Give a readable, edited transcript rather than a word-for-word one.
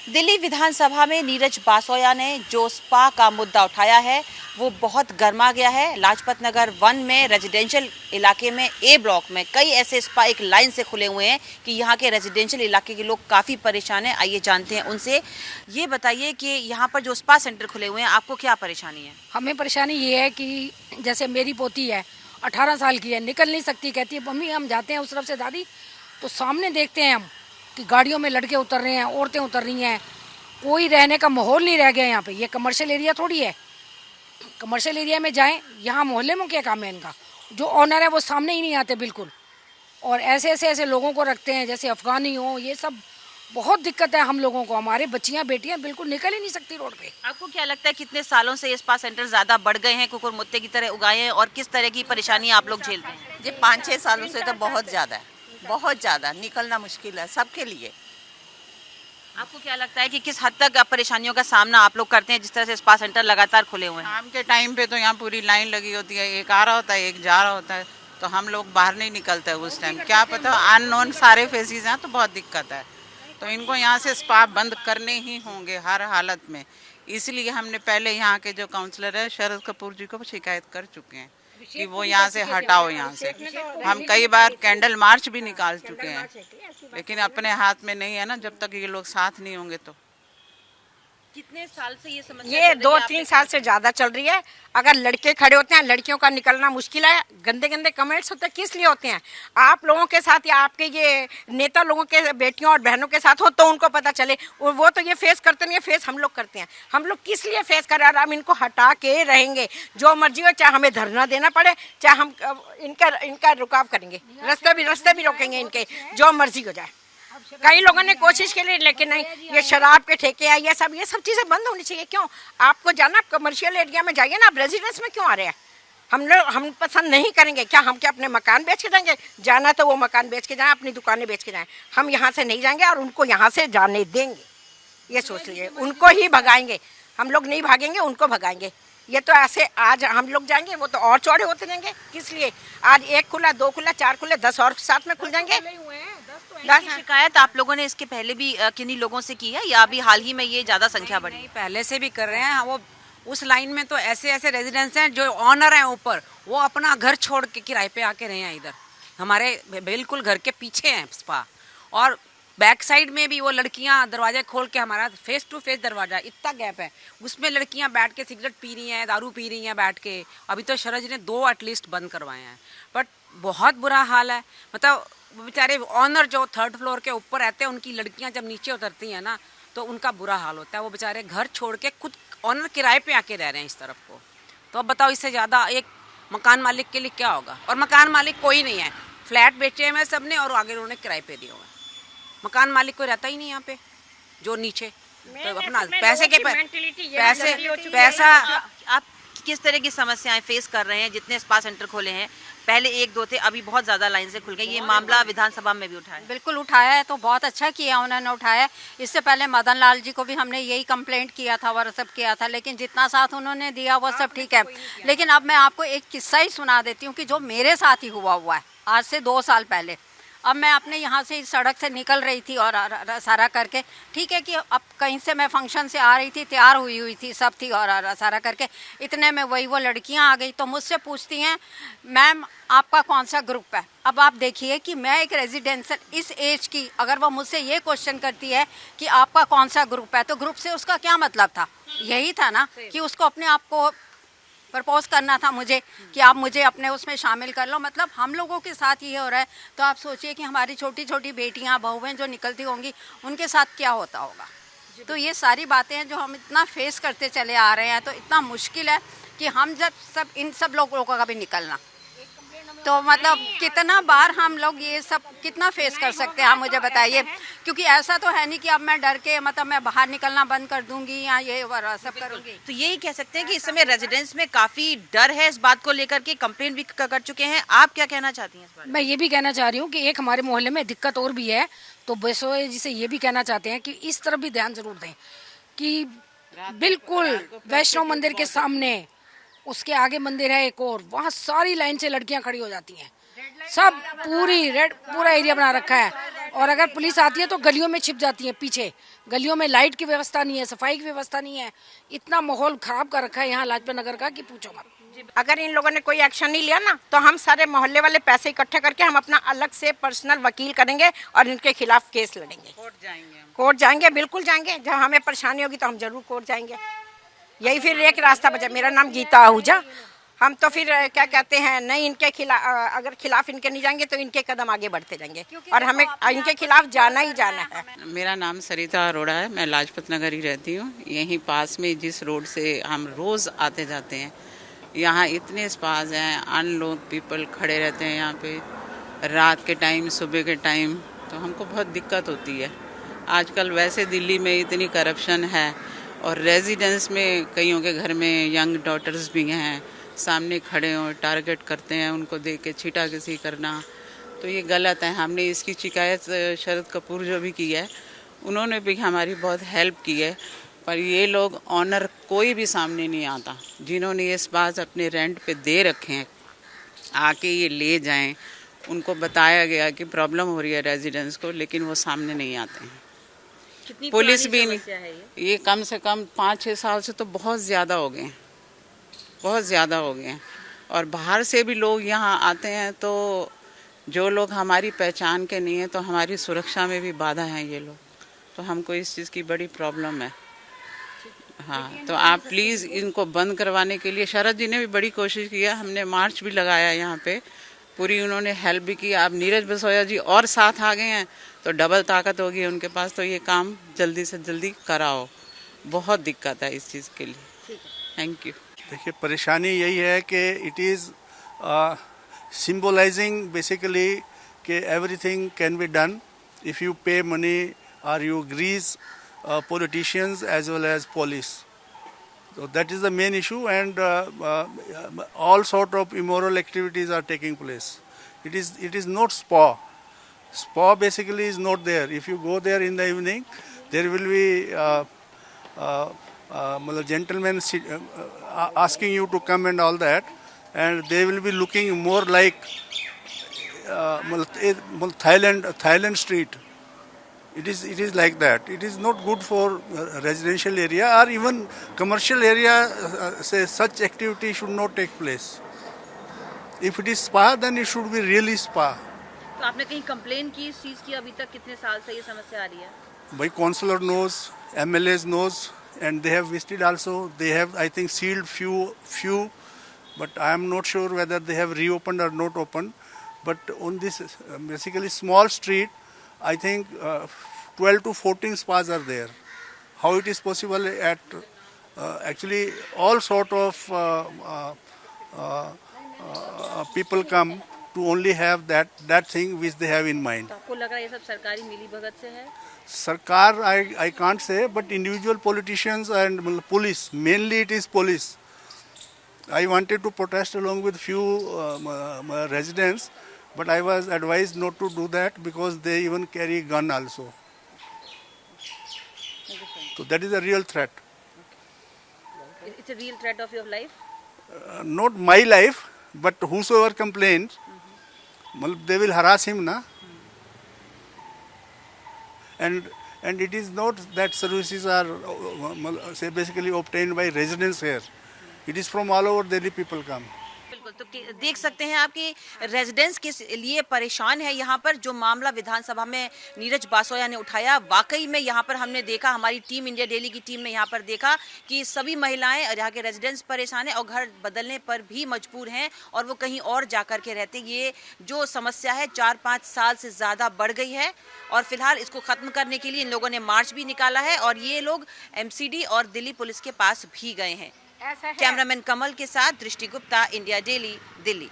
दिल्ली विधानसभा में नीरज बासोया ने जो स्पा का मुद्दा उठाया है वो बहुत गर्मा गया है। लाजपत नगर 1 में रेजिडेंशियल इलाके में ए ब्लॉक में कई ऐसे स्पा एक लाइन से खुले हुए हैं कि यहाँ के रेजिडेंशियल इलाके के लोग काफ़ी परेशान हैं। आइए जानते हैं उनसे। ये बताइए कि यहाँ पर जो स्पा सेंटर खुले हुए हैं आपको क्या परेशानी है? हमें परेशानी ये है कि जैसे मेरी पोती है 18 साल की है, निकल नहीं सकती, कहती है मम्मी हम जाते हैं उस तरफ से दादी, तो सामने देखते हैं हम कि गाड़ियों में लड़के उतर रहे हैं, औरतें उतर रही हैं, कोई रहने का माहौल नहीं रह गया यहाँ पे। ये कमर्शियल एरिया थोड़ी है, कमर्शियल एरिया में जाएं, यहाँ मोहल्ले में क्या काम है इनका? जो ऑनर है वो सामने ही नहीं आते बिल्कुल, और ऐसे लोगों को रखते हैं जैसे अफगानी हो। ये सब बहुत दिक्कत है हम लोगों को, हमारे बच्चियां बेटियां बिल्कुल निकल ही नहीं सकती रोड पे। आपको क्या लगता है कितने सालों से ये स्पा सेंटर ज़्यादा बढ़ गए हैं, कुकुर मुत्ते की तरह उगाए हैं, और किस तरह की परेशानी आप लोग झेलते हैं? जी 5-6 सालों से तो बहुत ज़्यादा है, बहुत ज़्यादा निकलना मुश्किल है सबके लिए। आपको क्या लगता है कि किस हद तक परेशानियों का सामना आप लोग करते हैं जिस तरह से स्पा सेंटर लगातार खुले हुए हैं? शाम के टाइम पे तो यहाँ पूरी लाइन लगी होती है, एक आ रहा होता है एक जा रहा होता है, तो हम लोग बाहर नहीं निकलते उस टाइम। क्या पता अननोन सारे फेसेस हैं, तो बहुत दिक्कत है। तो इनको यहाँ से स्पा बंद करने ही होंगे हर हालत में। इसलिए हमने पहले यहाँ के जो काउंसलर है शरद कपूर जी को शिकायत कर चुके हैं कि वो यहाँ से हटाओ। यहाँ से हम कई बार कैंडल मार्च भी निकाल चुके हैं, लेकिन अपने हाथ में नहीं है ना, जब तक ये लोग साथ नहीं होंगे। तो कितने साल से ये समस्या ये 2-3 साल से ज्यादा चल रही है। अगर लड़के खड़े होते हैं, लड़कियों का निकलना मुश्किल है, गंदे गंदे कमेंट्स होते हैं, किस लिए होते हैं? आप लोगों के साथ या आपके ये नेता लोगों के बेटियों और बहनों के साथ हो तो उनको पता चले। और वो तो ये फेस करते नहीं है, फेस हम लोग करते हैं। हम लोग किस लिए फेस करें? और हम इनको हटा के रहेंगे, जो मर्जी हो, चाहे हमें धरना देना पड़े, चाहे हम इनका रुकाव करेंगे, रास्ते भी रोकेंगे इनके, जो मर्जी हो जाए। कई लोगों ने कोशिश की लेकिन नहीं, ये शराब के ठेके हैं, ये सब चीज़ें बंद होनी चाहिए। क्यों आपको जाना, आप कमर्शियल एरिया में जाइए ना, आप रेजिडेंस में क्यों आ रहे हैं? हम पसंद नहीं करेंगे क्या? हम क्या अपने मकान बेच के जाएंगे? जाना तो वो मकान बेच के जाएं, अपनी दुकानें बेच के जाएं। हम यहाँ से नहीं जाएंगे और उनको यहाँ से जाने देंगे, ये सोच लीजिए। उनको ही भगाएंगे, हम लोग नहीं भागेंगे, उनको भगाएंगे। ये तो ऐसे आज हम लोग जाएंगे, वो तो और चौड़े होते जाएंगे। किस लिए? आज 1 खुला, 2 खुला, 4 खुले, 10 और साथ में खुल जाएंगे। शिकायत आप लोगों ने इसके पहले भी किन्हीं लोगों से की है या अभी हाल ही में ये ज्यादा संख्या बढ़ी? नहीं, पहले से भी कर रहे हैं। वो उस लाइन में तो ऐसे रेजिडेंट्स हैं जो ऑनर हैं ऊपर, वो अपना घर छोड़ के किराए पे आके रहे हैं इधर। हमारे बिल्कुल घर के पीछे हैं स्पा, और बैक साइड में भी वो लड़कियां दरवाजे खोल के, हमारा फेस टू फेस दरवाजा, इतना गैप है, उसमें लड़कियां बैठ के सिगरेट पी रही हैं, दारू पी रही हैं बैठ के। अभी तो शरद जी ने 2 एटलीस्ट बंद करवाए हैं, बट बहुत बुरा हाल है। मतलब बेचारे ऑनर जो 3rd फ्लोर के ऊपर रहते हैं, उनकी लड़कियां जब नीचे उतरती हैं ना, तो उनका बुरा हाल होता है। वो बेचारे घर छोड़ के खुद ऑनर किराए पे आके रह रहे हैं इस तरफ को। तो अब बताओ इससे ज़्यादा एक मकान मालिक के लिए क्या होगा? और मकान मालिक कोई नहीं है, फ्लैट बेचे हुए सबने और आगे उन्होंने किराए पे दिए हुए। मकान मालिक कोई रहता ही नहीं यहाँ पे, जो नीचे तो अपना पैसा। आप किस तरह की समस्याएं फेस कर रहे हैं? जितने स्पा सेंटर खोले हैं, पहले 1-2 थे, अभी बहुत ज्यादा लाइन से खुल गए। ये मामला विधानसभा में भी उठाया? बिल्कुल उठाया है, तो बहुत अच्छा किया उन्होंने उठाया। इससे पहले मदन लाल जी को भी हमने यही कंप्लेंट किया था, व्हाट्सएप किया था, लेकिन जितना साथ उन्होंने दिया वो सब ठीक है। लेकिन अब मैं आपको एक किस्सा ही सुना देती हूँ कि जो मेरे साथ ही हुआ है आज से 2 साल पहले। अब मैं अपने यहाँ से इस सड़क से निकल रही थी और सारा करके, ठीक है कि अब कहीं से मैं फंक्शन से आ रही थी, तैयार हुई थी, सब थी, और सारा करके इतने में वो लड़कियाँ आ गई, तो मुझसे पूछती हैं मैम आपका कौन सा ग्रुप है? अब आप देखिए कि मैं एक रेजिडेंशियल इस एज की, अगर वो मुझसे ये क्वेश्चन करती है कि आपका कौन सा ग्रुप है, तो ग्रुप से उसका क्या मतलब था? यही था ना कि उसको अपने आप को प्रपोज करना था मुझे कि आप मुझे अपने उसमें शामिल कर लो। मतलब हम लोगों के साथ ये हो रहा है, तो आप सोचिए कि हमारी छोटी छोटी बेटियां, बहुएं जो निकलती होंगी, उनके साथ क्या होता होगा। तो ये सारी बातें हैं जो हम इतना फेस करते चले आ रहे हैं, तो इतना मुश्किल है कि हम जब इन सब लोगों का भी निकलना, तो मतलब कितना बार हम लोग ये सब कितना फेस कर सकते हैं, आप मुझे बताइए। क्योंकि ऐसा तो है नहीं कि अब मैं डर के मतलब मैं बाहर निकलना बंद कर दूंगी या ये सब करूंगी। तो यही कह सकते हैं कि इस समय रेजिडेंस में काफी डर है इस बात को लेकर के, कंप्लेंट भी कर चुके हैं। आप क्या कहना चाहती हैं इस बारे में? मैं ये भी कहना चाह रही हूँ कि एक हमारे मोहल्ले में दिक्कत और भी है, तो बसोए जी से ये भी कहना चाहते हैं कि इस तरफ भी ध्यान जरूर दें कि बिल्कुल वैष्णो मंदिर के सामने, उसके आगे मंदिर है एक और, वहाँ सारी लाइन से लड़कियां खड़ी हो जाती हैं। सब पूरा एरिया बना रखा है। और अगर पुलिस आती है तो गलियों में छिप जाती है पीछे। गलियों में लाइट की व्यवस्था नहीं है, सफाई की व्यवस्था नहीं है। इतना माहौल खराब कर रखा है यहाँ लाजपत नगर का कि पूछो मत। अगर इन लोगों ने कोई एक्शन नहीं लिया ना तो हम सारे मोहल्ले वाले पैसे इकट्ठे करके हम अपना अलग से पर्सनल वकील करेंगे और इनके खिलाफ केस लड़ेंगे। कोर्ट जाएंगे, बिल्कुल जाएंगे। जब हमें परेशानी होगी तो हम जरूर कोर्ट जाएंगे। यही फिर एक रास्ता बचा। मेरा नाम गीता आहूजा। हम तो फिर क्या कहते हैं, नहीं इनके खिलाफ, अगर खिलाफ इनके नहीं जाएंगे तो इनके कदम आगे बढ़ते जाएंगे और हमें इनके खिलाफ जाना ही जाना है। मेरा नाम सरिता अरोड़ा है। मैं लाजपत नगर ही रहती हूँ। यहीं पास में जिस रोड से हम रोज़ आते जाते हैं, यहाँ इतने स्पाज हैं, अननोन पीपल खड़े रहते हैं यहाँ पे रात के टाइम, सुबह के टाइम, तो हमको बहुत दिक्कत होती है। आजकल वैसे दिल्ली में इतनी करप्शन है और रेजिडेंस में कईयों के घर में यंग डॉटर्स भी हैं, सामने खड़े हों, टारगेट करते हैं, उनको देख के छीटाकसी करना, तो ये गलत है। हमने इसकी शिकायत शरद कपूर जो भी की है, उन्होंने भी हमारी बहुत हेल्प की है, पर ये लोग ऑनर कोई भी सामने नहीं आता। जिन्होंने ये स्पास अपने रेंट पे दे रखे हैं, आके ये ले जाएं। उनको बताया गया कि प्रॉब्लम हो रही है रेजिडेंस को, लेकिन वो सामने नहीं आते हैं। कितनी पुलिस पुरानी भी समस्या है नहीं। ये कम से कम 5-6 साल से तो बहुत ज़्यादा हो गए हैं, बहुत ज़्यादा हो गए हैं। और बाहर से भी लोग यहाँ आते हैं, तो जो लोग हमारी पहचान के नहीं हैं, तो हमारी सुरक्षा में भी बाधा हैं ये लोग। तो हमको इस चीज़ की बड़ी प्रॉब्लम है। हाँ, तो आप प्लीज़ इनको बंद करवाने के लिए, शरद जी ने भी बड़ी कोशिश किया, हमने मार्च भी लगाया यहाँ पे, पूरी उन्होंने हेल्प भी की। अब नीरज बसोया जी और साथ आ गए हैं तो डबल ताकत होगी उनके पास, तो ये काम जल्दी से जल्दी कराओ। बहुत दिक्कत है इस चीज़ के लिए। Thank you. देखिए, परेशानी यही है कि इट इज़ सिंबलाइजिंग बेसिकली कि everything can be done if you pay money और you grease politicians as well as police. So that is the main issue, and all sort of immoral activities are taking place. It is not spa. Spa basically is not there. If you go there in the evening, there will be gentlemen asking you to come and all that, and they will be looking more like Thailand street. It is like that. It is not good for residential area or even commercial area. Say such activity should not take place. If it is spa, then it should be really spa. तो आपने कहीं complain की इस चीज की? अभी तक कितने साल से ये समस्या आ रही है? My councillor knows, MLAs knows, and they have visited also. They have, I think, sealed few, but I am not sure whether they have reopened or not opened. But on this basically small street, I think 12 to 14 spas are there. How it is possible at actually all sort of people come to only have that thing which they have in mind. तो आपको लग रहा है ये सब सरकारी मिलीभगत से है? Sarkar, I can't say, but individual politicians and police, mainly it is police. I wanted to protest along with few residents, but I was advised not to do that because they even carry gun also. So that is a real threat. It's a real threat of your life? Not my life, but whosoever complains, they will harass him, na? And it is not that services are say basically obtained by residents here. It is from all over Delhi people come. बिल्कुल, तो देख सकते हैं आप कि residents किस लिए परेशान है। यहाँ पर जो मामला विधानसभा में नीरज बासोया ने उठाया, वाकई में यहाँ पर हमने देखा, हमारी टीम, इंडिया डेली की टीम ने यहाँ पर देखा कि सभी महिलाएं और यहाँ के रेजिडेंट्स परेशान हैं और घर बदलने पर भी मजबूर हैं और वो कहीं और जा कर के रहते। ये जो समस्या है 4-5 साल से ज़्यादा बढ़ गई है और फिलहाल इसको ख़त्म करने के लिए इन लोगों ने मार्च भी निकाला है और ये लोग MCD और दिल्ली पुलिस के पास भी गए हैं। कैमरामैन कमल के साथ दृष्टि गुप्ता, इंडिया डेली, दिल्ली।